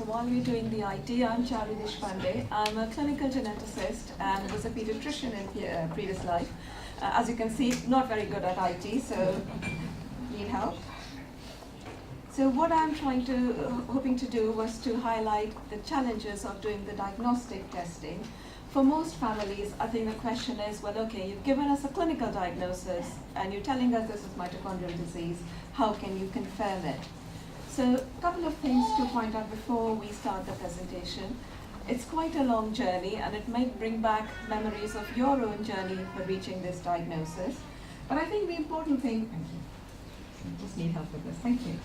while we're doing the IT, I'm Charu Despande. I'm a clinical geneticist and was a pediatrician in previous life. As you can see, not very good at IT, so need help. So what I'm hoping to do was to highlight the challenges of doing the diagnostic testing. For most families, I think the question is, well, okay, you've given us a clinical diagnosis and you're telling us this is mitochondrial disease. How can you confirm it? So a couple of things to point out before we start the presentation. It's quite a long journey and it might bring back memories of your own journey for reaching this diagnosis. But I think the important thing, thank you. Just need help with this, thank you.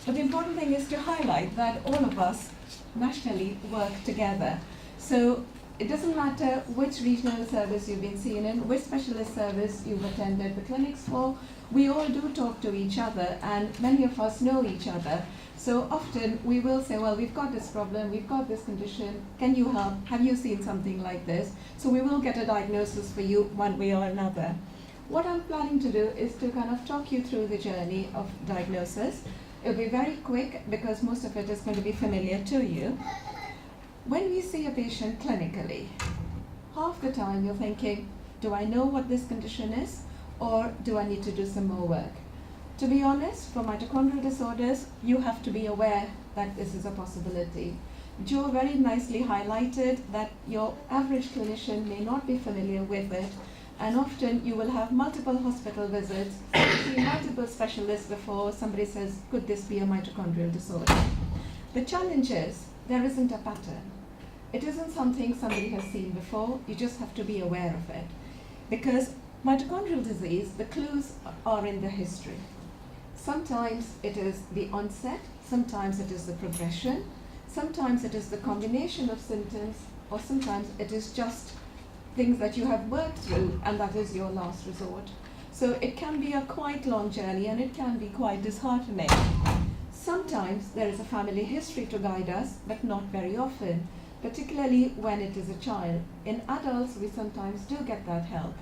But the important thing is to highlight that all of us nationally work together. So it doesn't matter which regional service you've been seen in, which specialist service you've attended the clinics for, we all do talk to each other and many of us know each other. So often we will say, well, we've got this problem, we've got this condition, can you help? Have you seen something like this? So we will get a diagnosis for you one way or another. What I'm planning to do is to kind of talk you through the journey of diagnosis. It'll be very quick because most of it is going to be familiar to you. When we see a patient clinically, half the time you're thinking, do I know what this condition is, or do I need to do some more work? To be honest, for mitochondrial disorders, you have to be aware that this is a possibility. Joe very nicely highlighted that your average clinician may not be familiar with it, and often you will have multiple hospital visits, see multiple specialists before somebody says, could this be a mitochondrial disorder? The challenge is, there isn't a pattern. It isn't something somebody has seen before, you just have to be aware of it. Because mitochondrial disease, the clues are in the history. Sometimes it is the onset, sometimes it is the progression, sometimes it is the combination of symptoms, or sometimes it is just things that you have worked through and that is your last resort. So it can be a quite long journey and it can be quite disheartening. Sometimes there is a family history to guide us, but not very often, particularly when it is a child. In adults, we sometimes do get that help.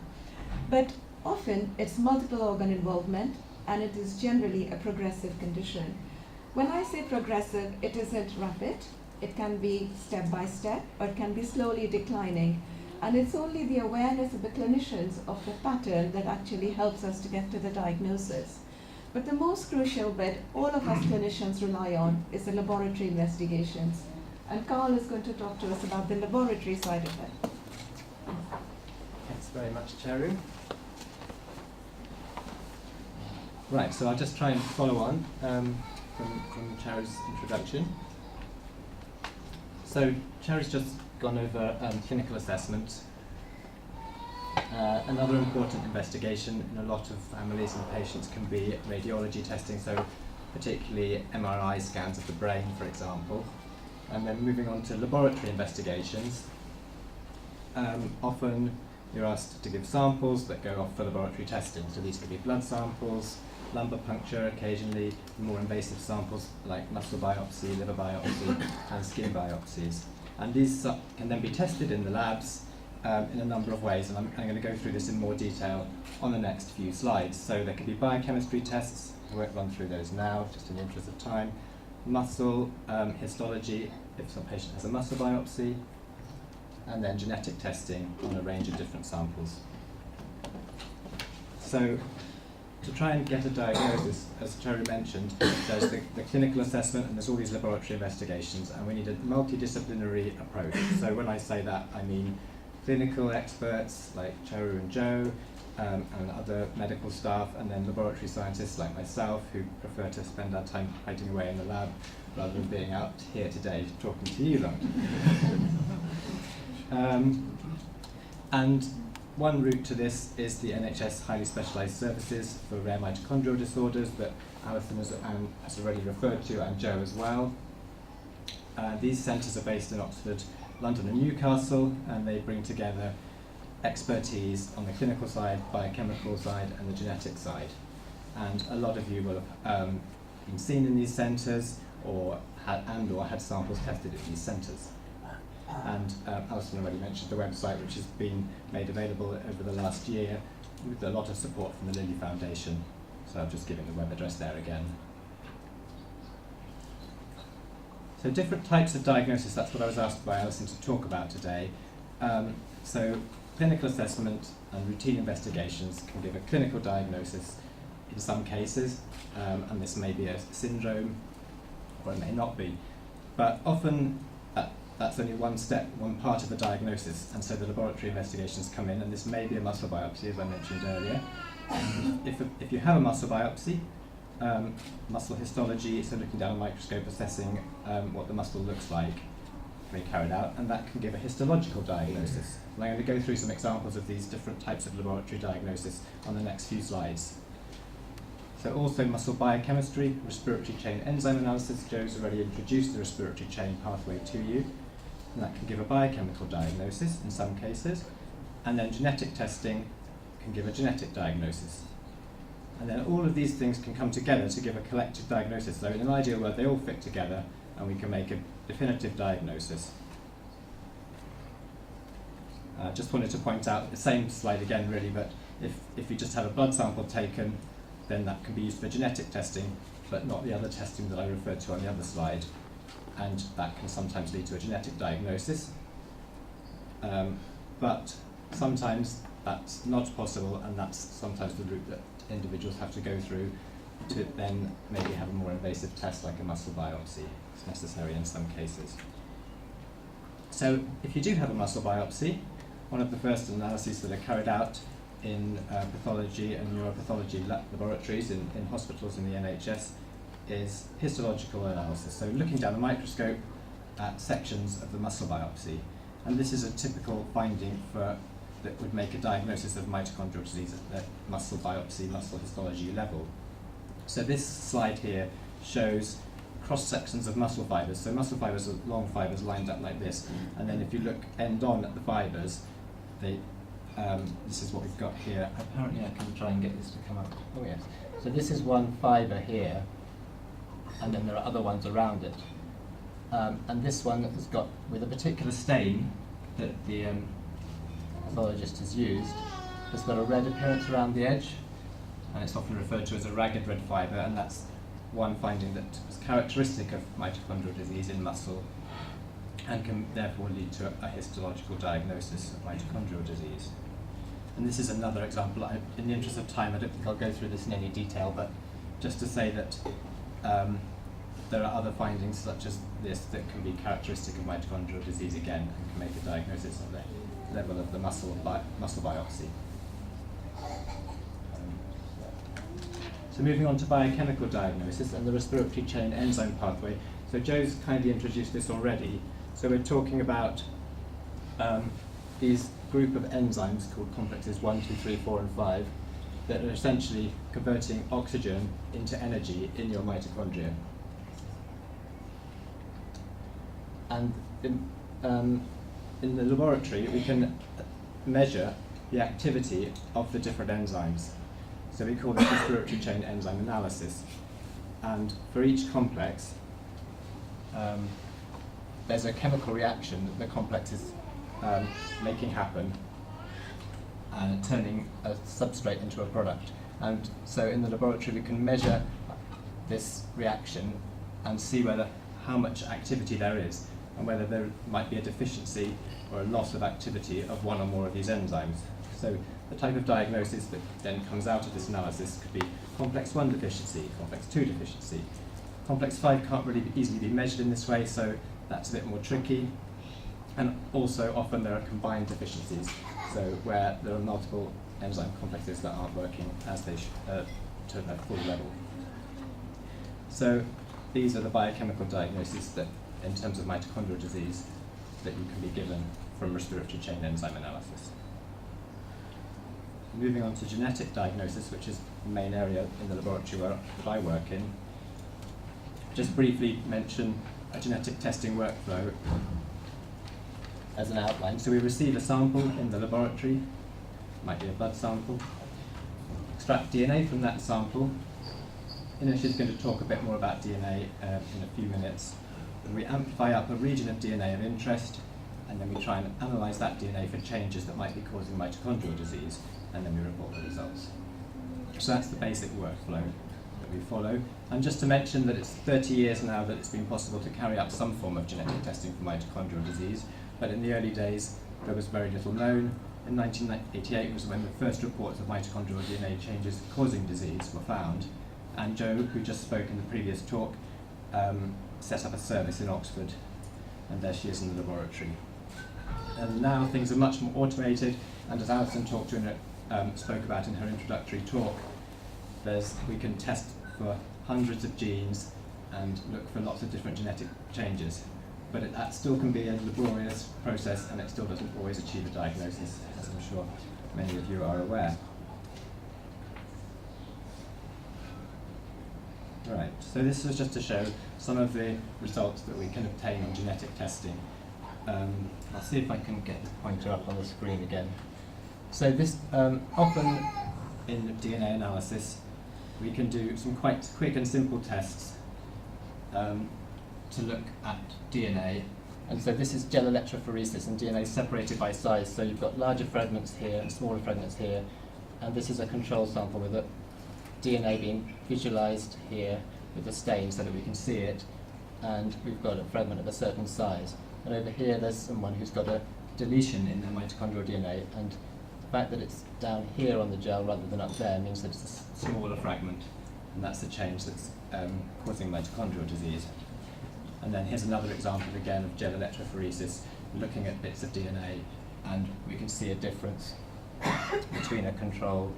But often it's multiple organ involvement and it is generally a progressive condition. When I say progressive, it isn't rapid. It can be step by step or it can be slowly declining. And it's only the awareness of the clinicians of the pattern that actually helps us to get to the diagnosis. But the most crucial bit all of us clinicians rely on is the laboratory investigations. And Carl is going to talk to us about the laboratory side of it. Thanks very much, Charu. Right, so I'll just try and follow on from Charu's introduction. So Charu's just gone over clinical assessment. Another important investigation in a lot of families and patients can be radiology testing, so particularly MRI scans of the brain, for example. And then moving on to laboratory investigations. Often you're asked to give samples that go off for laboratory testing. So these could be blood samples, lumbar puncture occasionally, more invasive samples like muscle biopsy, liver biopsy, and skin biopsies. And these can then be tested in the labs in a number of ways, and I'm going to go through this in more detail on the next few slides. So there could be biochemistry tests, I won't run through those now, just in the interest of time. Muscle histology, if some patient has a muscle biopsy, and then genetic testing on a range of different samples. So to try and get a diagnosis, as Charu mentioned, there's the clinical assessment and there's all these laboratory investigations, and we need a multidisciplinary approach. So when I say that, I mean clinical experts like Charu and Joe, and other medical staff, and then laboratory scientists like myself who prefer to spend our time hiding away in the lab rather than being out here today talking to you lot. And one route to this is the NHS highly specialised services for rare mitochondrial disorders that Alison has already referred to, and Joe as well. These centres are based in Oxford, London and Newcastle, and they bring together expertise on the clinical side, biochemical side, and the genetic side. And a lot of you will have been seen in these centres or had samples tested at these centres. And Alison already mentioned the website, which has been made available over the last year with a lot of support from the Lily Foundation. So I've just given the web address there again. So different types of diagnosis, that's what I was asked by Alison to talk about today. So clinical assessment and routine investigations can give a clinical diagnosis in some cases, and this may be a syndrome, or it may not be. But often that's only one step, one part of the diagnosis, and so the laboratory investigations come in, and this may be a muscle biopsy, as I mentioned earlier. If you have a muscle biopsy, muscle histology, so looking down a microscope assessing what the muscle looks like, can be carried out, and that can give a histological diagnosis. And I'm going to go through some examples of these different types of laboratory diagnosis on the next few slides. So also muscle biochemistry, respiratory chain enzyme analysis. Joe's already introduced the respiratory chain pathway to you, and that can give a biochemical diagnosis in some cases. And then genetic testing can give a genetic diagnosis. And then all of these things can come together to give a collective diagnosis. So in an ideal world, they all fit together, and we can make a definitive diagnosis. Just wanted to point out the same slide again, really, but if you just have a blood sample taken, then that can be used for genetic testing, but not the other testing that I referred to on the other slide, and that can sometimes lead to a genetic diagnosis. But sometimes that's not possible, and that's sometimes the route that individuals have to go through to then maybe have a more invasive test like a muscle biopsy. It's necessary in some cases. So if you do have a muscle biopsy, one of the first analyses that are carried out in pathology and neuropathology laboratories in hospitals in the NHS is histological analysis. So looking down a microscope at sections of the muscle biopsy. And this is a typical finding that would make a diagnosis of mitochondrial disease at the muscle biopsy, muscle histology level. So this slide here shows cross-sections of muscle fibers. So muscle fibers are long fibers lined up like this, and then if you look end-on at the fibers, this is what we've got here. Apparently I can try and get this to come up. Oh yes. So this is one fiber here, and then there are other ones around it. And this one has got, with a particular stain that the pathologist has used, has got a red appearance around the edge, and it's often referred to as a ragged red fibre, and that's one finding that is characteristic of mitochondrial disease in muscle and can therefore lead to a histological diagnosis of mitochondrial disease. And this is another example. In the interest of time, I don't think I'll go through this in any detail, but just to say that there are other findings such as this that can be characteristic of mitochondrial disease again and can make a diagnosis on the level of the muscle biopsy. So moving on to biochemical diagnosis and the respiratory chain enzyme pathway. So Joe's kindly introduced this already. So we're talking about these group of enzymes called complexes 1, 2, 3, 4, and 5 that are essentially converting oxygen into energy in your mitochondria. And in the laboratory, we can measure the activity of the different enzymes. So we call this respiratory chain enzyme analysis. And for each complex, there's a chemical reaction that the complex is making happen, turning a substrate into a product. And so in the laboratory, we can measure this reaction and see how much activity there is, and whether there might be a deficiency or a loss of activity of one or more of these enzymes. So the type of diagnosis that then comes out of this analysis could be complex 1 deficiency, complex 2 deficiency. Complex 5 can't really easily be measured in this way, so that's a bit more tricky. And also often there are combined deficiencies, so where there are multiple enzyme complexes that aren't working as they to their full level. So these are the biochemical diagnoses that, in terms of mitochondrial disease, that you can be given from respiratory chain enzyme analysis. Moving on to genetic diagnosis, which is the main area in the laboratory that I work in. Just briefly mention a genetic testing workflow as an outline. So we receive a sample in the laboratory, might be a blood sample, extract DNA from that sample. Ines is going to talk a bit more about DNA in a few minutes. And we amplify up a region of DNA of interest, and then we try and analyse that DNA for changes that might be causing mitochondrial disease, and then we report the results. So that's the basic workflow that we follow. And just to mention that it's 30 years now that it's been possible to carry out some form of genetic testing for mitochondrial disease, but in the early days there was very little known. In 1988 was when the first reports of mitochondrial DNA changes causing disease were found, and Jo, who just spoke in the previous talk, set up a service in Oxford, and there she is in the laboratory. And now things are much more automated, and as Alison spoke about in her introductory talk, we can test for hundreds of genes and look for lots of different genetic changes. But that still can be a laborious process, and it still doesn't always achieve a diagnosis, as I'm sure many of you are aware. Right, so this was just to show some of the results that we can obtain on genetic testing. I'll see if I can get the pointer up on the screen again. So this, often in DNA analysis, we can do some quite quick and simple tests to look at DNA. And so this is gel electrophoresis, and DNA is separated by size. So you've got larger fragments here and smaller fragments here. And this is a control sample with the DNA being visualized here with a stain so that we can see it. And we've got a fragment of a certain size. And over here there's someone who's got a deletion in their mitochondrial DNA, and the fact that it's down here on the gel rather than up there means that it's a smaller fragment, and that's the change that's causing mitochondrial disease. And then here's another example again of gel electrophoresis, looking at bits of DNA, and we can see a difference between a control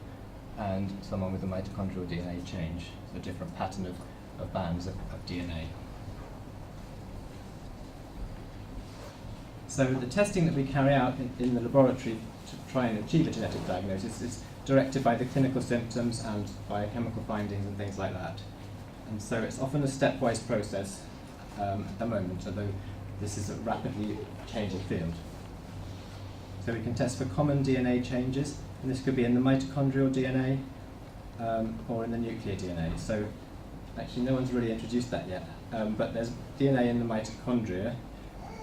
and someone with a mitochondrial DNA change, so a different pattern of bands of DNA. So the testing that we carry out in the laboratory to try and achieve a genetic diagnosis is directed by the clinical symptoms and biochemical findings and things like that. And so it's often a stepwise process at the moment, although this is a rapidly changing field. So we can test for common DNA changes, and this could be in the mitochondrial DNA or in the nuclear DNA. So actually no one's really introduced that yet, but there's DNA in the mitochondria,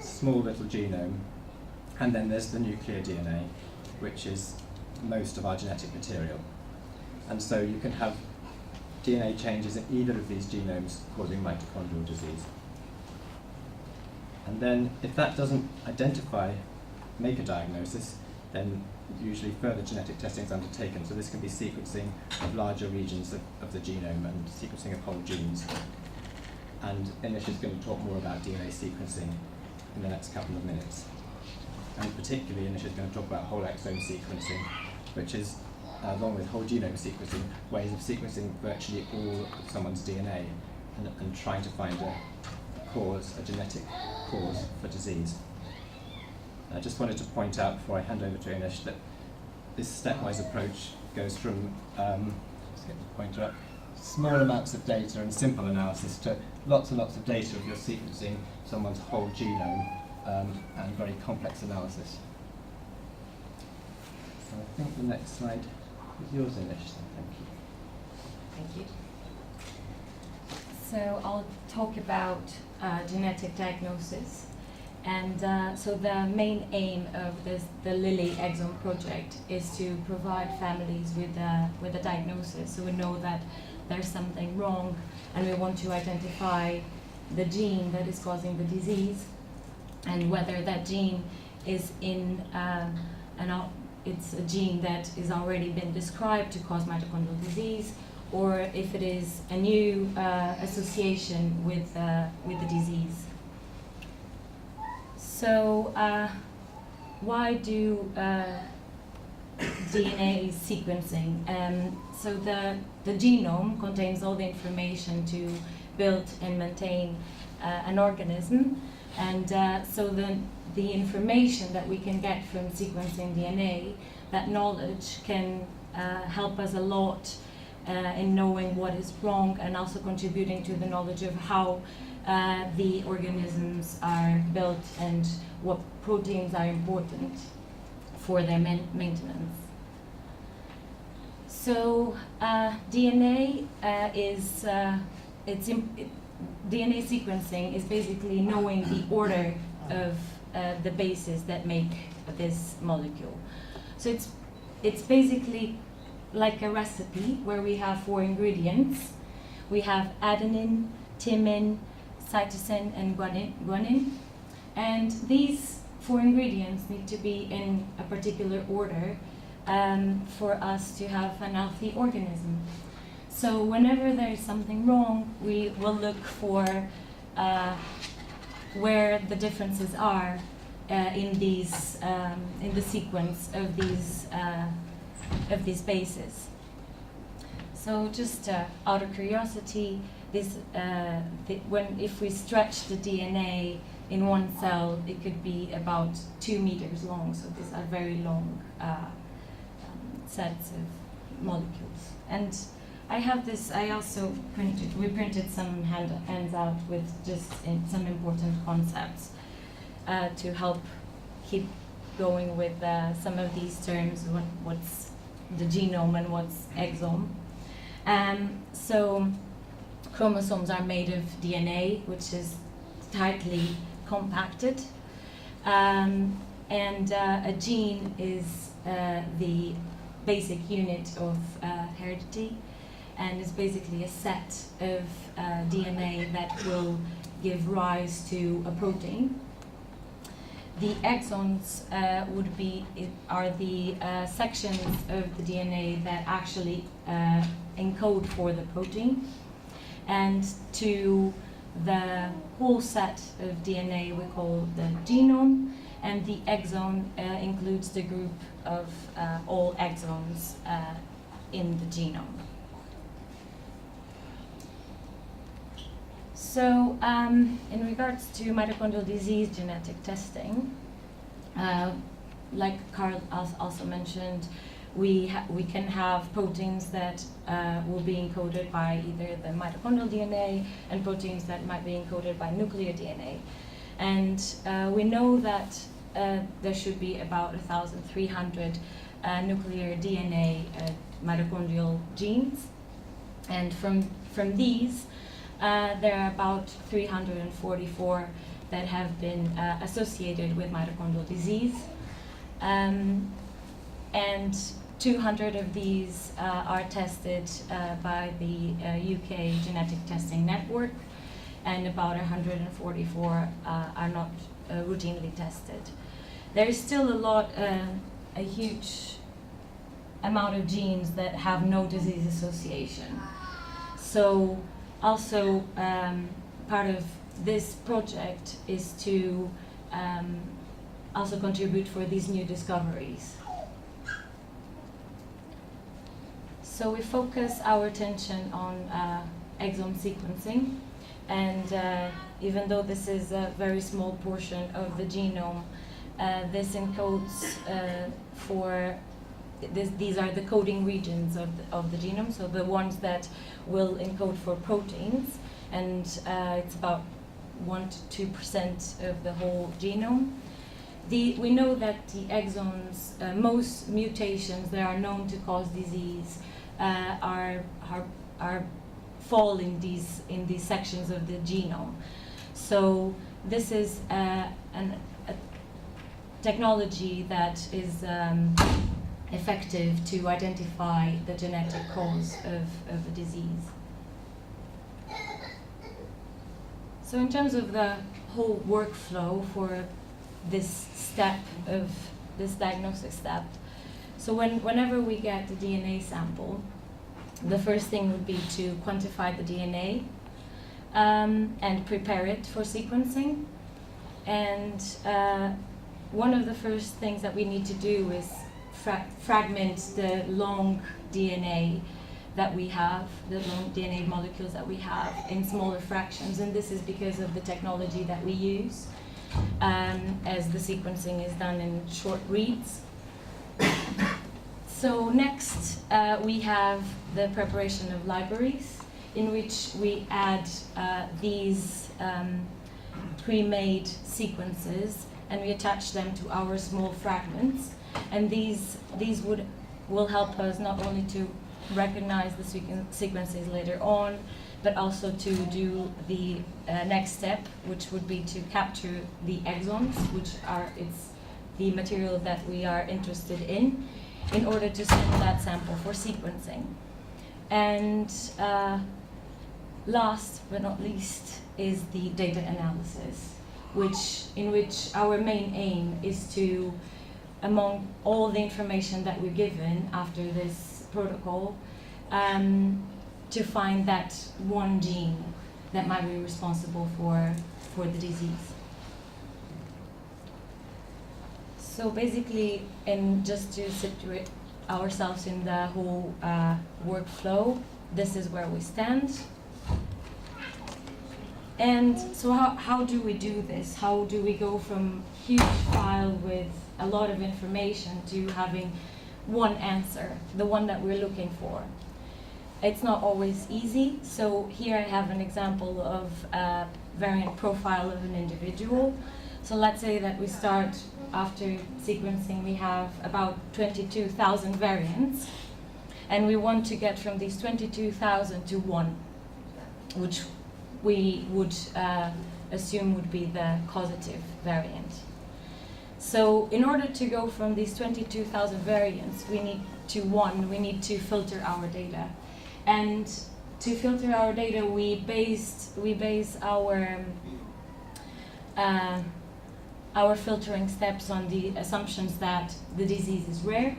small little genome, and then there's the nuclear DNA, which is most of our genetic material. And so you can have DNA changes in either of these genomes causing mitochondrial disease. And then if that doesn't make a diagnosis, then usually further genetic testing is undertaken. So this can be sequencing of larger regions of the genome and sequencing of whole genes. And Ines is going to talk more about DNA sequencing in the next couple of minutes. And particularly Ines is going to talk about whole exome sequencing, which is, along with whole genome sequencing, ways of sequencing virtually all of someone's DNA and trying to find a genetic cause for disease. I just wanted to point out before I hand over to Ines that this stepwise approach goes from, let's get the pointer up, small amounts of data and simple analysis to lots and lots of data if you're sequencing someone's whole genome and very complex analysis. So I think the next slide is yours, Ines. Thank you. Thank you. So I'll talk about genetic diagnosis. And so the main aim of the Lily Exome Project is to provide families with a diagnosis, so we know that there's something wrong, and we want to identify the gene that is causing the disease, and whether that gene is in it's a gene that is already been described to cause mitochondrial disease, or if it is a new association with the disease. So why do DNA sequencing? So the genome contains all the information to build and maintain an organism, and so the information that we can get from sequencing DNA, that knowledge can help us a lot in knowing what is wrong, and also contributing to the knowledge of how the organisms are built and what proteins are important for their maintenance. So DNA DNA sequencing is basically knowing the order of the bases that make this molecule. So it's basically like a recipe where we have 4 ingredients. we have adenine, thymine, cytosine, and guanine. And these 4 ingredients need to be in a particular order for us to have an healthy organism. So whenever there is something wrong, we will look for where the differences are in the sequence of these bases. So just out of curiosity, if we stretch the DNA in one cell, it could be about 2 meters long. So these are very long sets of molecules. And I have this. I also we printed some hands-out with just some important concepts to help keep going with some of these terms. What's the genome and what's exome? So chromosomes are made of DNA, which is tightly compacted, and a gene is the basic unit of heredity, and is basically a set of DNA that will give rise to a protein. The exons are the sections of the DNA that actually encode for the protein, and to the whole set of DNA we call the genome, and the exome includes the group of all exons in the genome. So, in regards to mitochondrial disease genetic testing, like Carl also mentioned, we can have proteins that will be encoded by either the mitochondrial DNA and proteins that might be encoded by nuclear DNA. And we know that there should be about 1,300 nuclear DNA mitochondrial genes. And from these, there are about 344 that have been associated with mitochondrial disease. And 200 of these are tested by the UK Genetic Testing Network, and about 144 are not routinely tested. There is still a huge amount of genes that have no disease association. So also part of this project is to also contribute for these new discoveries. So we focus our attention on exome sequencing, and even though this is a very small portion of the genome, this encodes these are the coding regions of the genome, so the ones that will encode for proteins, and it's about 1 to 2% of the whole genome. We know that the exons, most mutations that are known to cause disease, fall in these sections of the genome. So this is a technology that is effective to identify the genetic cause of a disease. So in terms of the whole workflow for this step of this diagnostic step, so whenever we get the DNA sample, the first thing would be to quantify the DNA and prepare it for sequencing. And one of the first things that we need to do is fragment the long DNA that we have, the long DNA molecules that we have, in smaller fractions. And this is because of the technology that we use, as the sequencing is done in short reads. So next, we have the preparation of libraries, in which we add these pre-made sequences, and we attach them to our small fragments. And these will help us not only to recognize the sequences later on, but also to do the next step, which would be to capture the exons, which it's the material that we are interested in order to send that sample for sequencing. And last but not least is the data analysis, in which our main aim is to, among all the information that we're given after this protocol, to find that one gene that might be responsible for the disease. So basically, and just to situate ourselves in the whole workflow, this is where we stand. And so how do we do this? How do we go from huge file with a lot of information to having one answer, the one that we're looking for? It's not always easy. So here I have an example of a variant profile of an individual. So let's say that we start after sequencing, we have about 22,000 variants, and we want to get from these 22,000 to one, which we would assume would be the causative variant. So in order to go from these 22,000 variants, we need to filter our data. And to filter our data, we base our filtering steps on the assumptions that the disease is rare,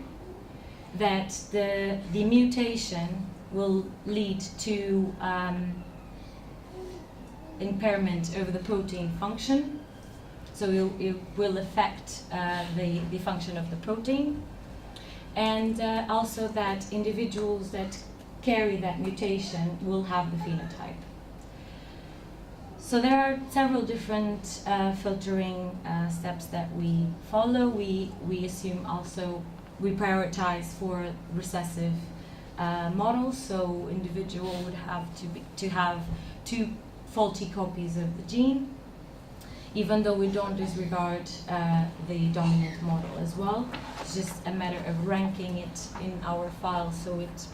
that the mutation will lead to impairment of the protein function, so it will affect the function of the protein, and also that individuals that carry that mutation will have the phenotype. So there are several different filtering steps that we follow. We assume also, we prioritize for recessive models, so individual would have to have 2 faulty copies of the gene, even though we don't disregard the dominant model as well. It's just a matter of ranking it in our file, so it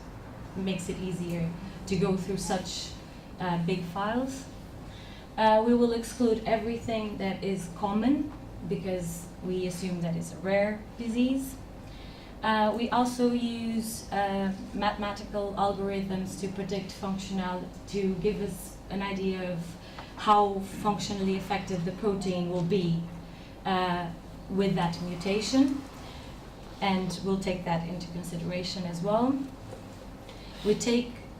makes it easier to go through such big files. We will exclude everything that is common, because we assume that it's a rare disease. We also use mathematical algorithms to predict functionality, to give us an idea of how functionally affected the protein will be with that mutation, and we'll take that into consideration as well.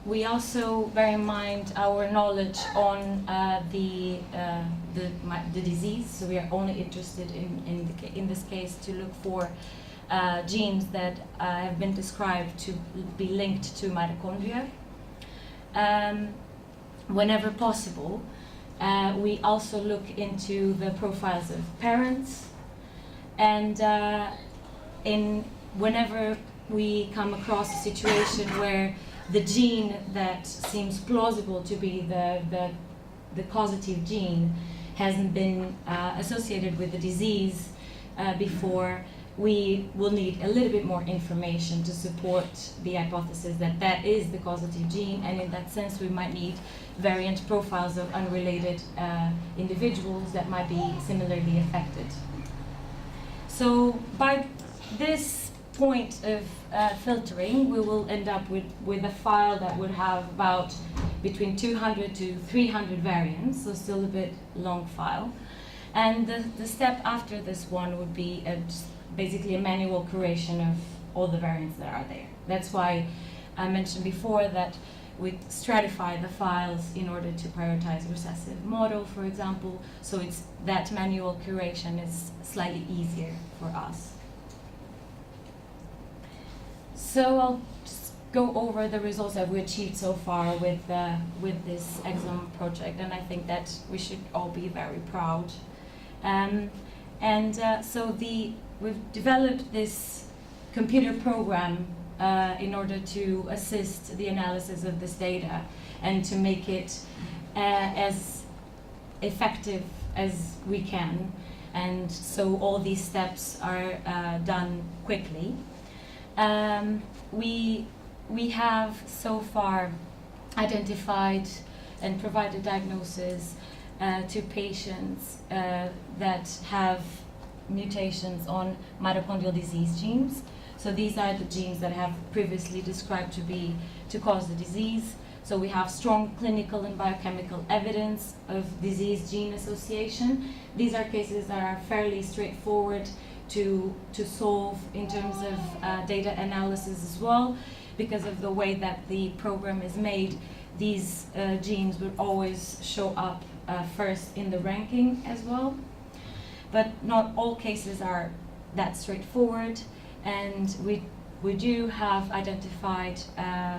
We also bear in mind our knowledge on the disease, so we are only interested in this case to look for genes that have been described to be linked to mitochondria. Whenever possible, we also look into the profiles of parents, and whenever we come across a situation where the gene that seems plausible to be the causative gene hasn't been associated with the disease before, we will need a little bit more information to support the hypothesis that that is the causative gene, and in that sense we might need variant profiles of unrelated individuals that might be similarly affected. So by this point of filtering, we will end up with a file that would have about between 200 to 300 variants, so still a bit long file. And the step after this one would be basically a manual curation of all the variants that are there. That's why I mentioned before that we stratify the files in order to prioritize recessive model, for example, so it's that manual curation is slightly easier for us. So I'll just go over the results that we achieved so far with this Exome project, and I think that we should all be very proud. We've developed this computer program in order to assist the analysis of this data and to make it as effective as we can, and so all these steps are done quickly. We have so far identified and provided diagnoses to patients that have mutations on mitochondrial disease genes. So these are the genes that have previously described to cause the disease. So we have strong clinical and biochemical evidence of disease-gene association. These are cases that are fairly straightforward to solve in terms of data analysis as well. Because of the way that the program is made, these genes would always show up first in the ranking as well. But not all cases are that straightforward, and we do have identified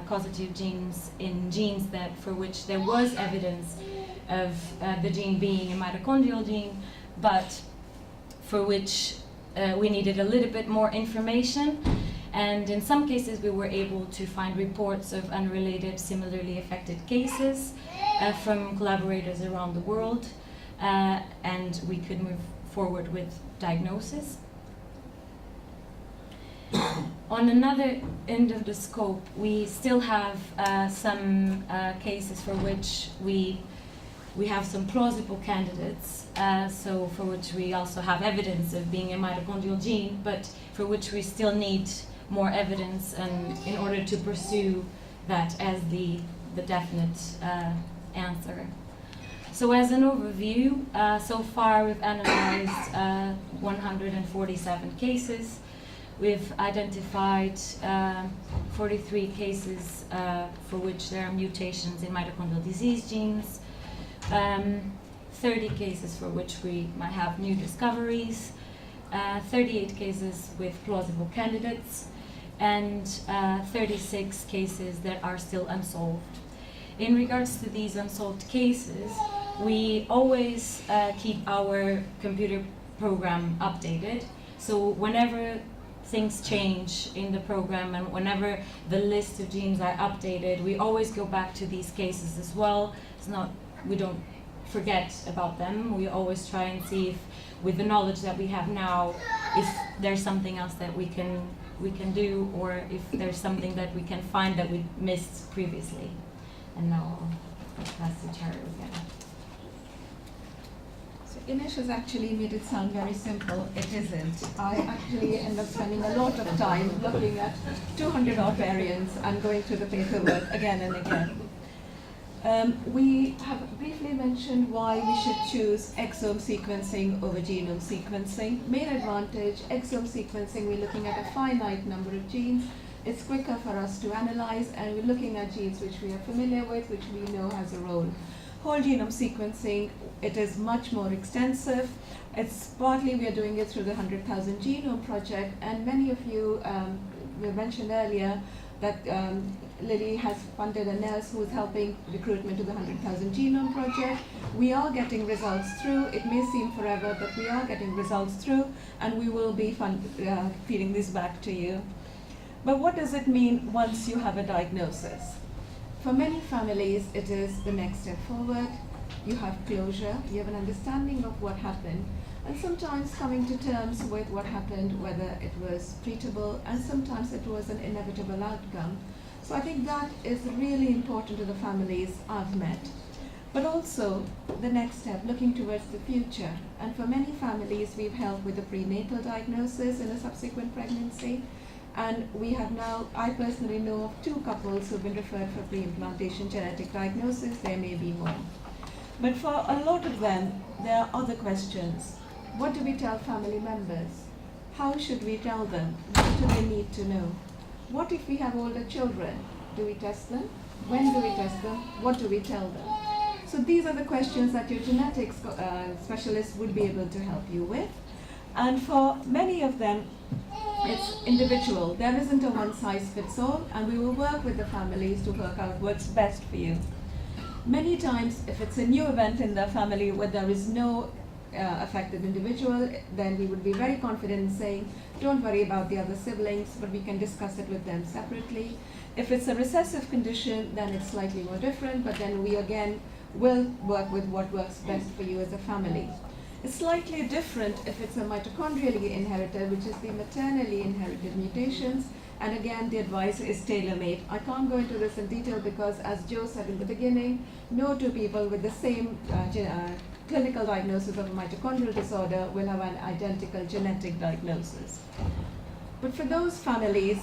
causative genes in genes that for which there was evidence of the gene being a mitochondrial gene, but for which we needed a little bit more information. And in some cases, we were able to find reports of unrelated, similarly affected cases from collaborators around the world, and we could move forward with diagnosis. On another end of the scope, we still have some cases for which we have some plausible candidates, so for which we also have evidence of being a mitochondrial gene, but for which we still need more evidence and in order to pursue that as the definite answer. So as an overview, so far we've analyzed 147 cases. We've identified 43 cases for which there are mutations in mitochondrial disease genes, 30 cases for which we might have new discoveries, 38 cases with plausible candidates, and 36 cases that are still unsolved. In regards to these unsolved cases, we always keep our computer program updated. So whenever things change in the program and whenever the list of genes are updated, we always go back to these cases as well. We don't forget about them. We always try and see if, with the knowledge that we have now, if there's something else that we can do, or if there's something that we can find that we missed previously. And now I'll pass to Charu again. So Ines has actually made it sound very simple. It isn't. I actually end up spending a lot of time looking at 200 odd variants and going through the paperwork again and again. We have briefly mentioned why we should choose exome sequencing over genome sequencing. Main advantage, exome sequencing, we're looking at a finite number of genes. It's quicker for us to analyze, and we're looking at genes which we are familiar with, which we know has a role. Whole genome sequencing, it is much more extensive. It's partly we are doing it through the 100,000 Genome Project, and many of you we mentioned earlier that Lily has funded a nurse who is helping recruitment to the 100,000 Genome Project. We are getting results through. It may seem forever, but we are getting results through, and we will be feeding this back to you. But what does it mean once you have a diagnosis? For many families, it is the next step forward. You have closure, you have an understanding of what happened, and sometimes coming to terms with what happened, whether it was treatable, and sometimes it was an inevitable outcome. So I think that is really important to the families I've met. But also the next step, looking towards the future. And for many families, we've helped with the prenatal diagnosis in a subsequent pregnancy. And we have now, I personally know of 2 couples who've been referred for pre-implantation genetic diagnosis. There may be more. But for a lot of them, there are other questions. What do we tell family members? How should we tell them? What do they need to know? What if we have older children? Do we test them? When do we test them? What do we tell them? So these are the questions that your genetics specialist would be able to help you with. And for many of them, it's individual. There isn't a one-size-fits-all, and we will work with the families to work out what's best for you. Many times, if it's a new event in the family where there is no affected individual, then we would be very confident in saying, don't worry about the other siblings, but we can discuss it with them separately. If it's a recessive condition, then it's slightly more different, but then we again will work with what works best for you as a family. It's slightly different if it's a mitochondrially inherited, which is the maternally inherited mutations, and again the advice is tailor-made. I can't go into this in detail because, as Joe said in the beginning, no 2 people with the same clinical diagnosis of a mitochondrial disorder will have an identical genetic diagnosis. But for those families,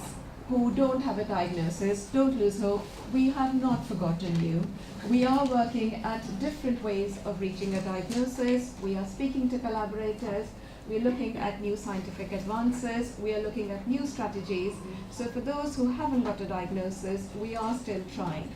who don't have a diagnosis, don't lose hope. We have not forgotten you. We are working at different ways of reaching a diagnosis. We are speaking to collaborators. We're looking at new scientific advances. We are looking at new strategies. So for those who haven't got a diagnosis, we are still trying.